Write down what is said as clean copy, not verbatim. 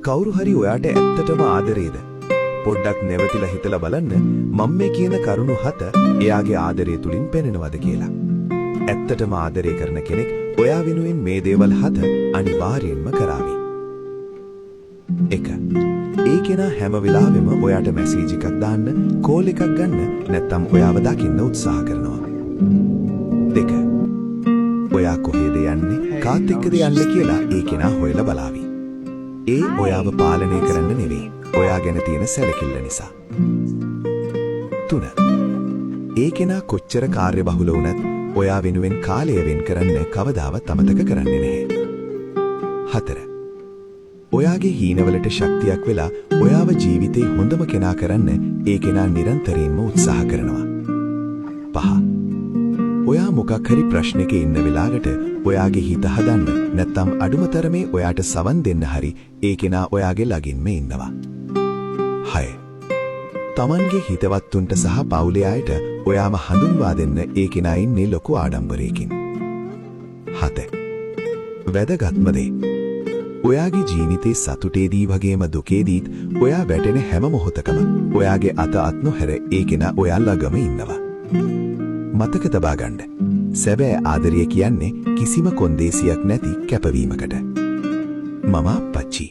කවුරු හරි ඔයාට ඇත්තටම ආදරේද? පොඩ්ඩක් නැවතිලා හිතලා බලන්න මම මේ කියන කරුණු 7 එයාගේ ආදරය තුලින් පෙනෙනවද කියලා. ඇත්තටම ආදරය කරන කෙනෙක් ඔයා වෙනුවෙන් මේ දේවල් 7 අනිවාර්යෙන්ම කරાવી. 1. ඒ කෙනා හැම වෙලාවෙම ඔයාට මැසේජ් එකක් දාන්න, කෝල් එකක් ගන්න, නැත්නම් ඔයාව දකින්න උත්සාහ කරනවා. 2. ඔයා කොහෙද යන්නේ, කාත් එක්කද යන්නේ කියලා ඒ කෙනා හොයලා බලාවි. ඒ ඔයාව පාලනය කරන්න නෙවෙයි, ඔයා ගැන තියෙන සැලකිල්ල නිසා. 3. ඒ කෙනා කොච්චර කාර්යබහුල වුණත් ඔයා වෙනුවෙන් කාලය වෙන් කරන්න කවදාවත් අමතක කරන්නේ නැහැ. 4. ඔයාගේ හීනවලට ශක්තියක් වෙලා ඔයාව ජීවිතේ හොඳම කෙනා කරන්න ඒ කෙනා නිරන්තරයෙන්ම උත්සාහ කරනවා. 5. ඔයා මොකක් හරි ප්‍රශ්නයක ඉන්න වෙලාවට ඔයාගේ හිත හදන්න නැත්නම් අඩුමතරමේ ඔයාට සවන් දෙන්න හරි ඒ කෙනා ඔයාගේ ළඟින්ම ඉන්නවා. 6. තමන්ගේ හිතවත්තුන්ට සහ පවුලේ අයට ඔයාම හඳුන්වා දෙන්න ඒ කෙනා ඉන්නේ ලොකු ආඩම්බරයකින්. 7. වැදගත්ම දේ. ඔයාගේ ජීවිතේ සතුටේදී වගේම දුකේදීත් ඔයා වැටෙන හැම මොහොතකම ඔයාගේ අත නොහැර ඒ කෙනා ඔයා ළඟම ඉන්නවා. මතක තබා ගන්න. සැබෑ ආදරය කියන්නේ කිසිම කොන්දේසියක් නැති කැපවීමකට. මම අප්පච්චි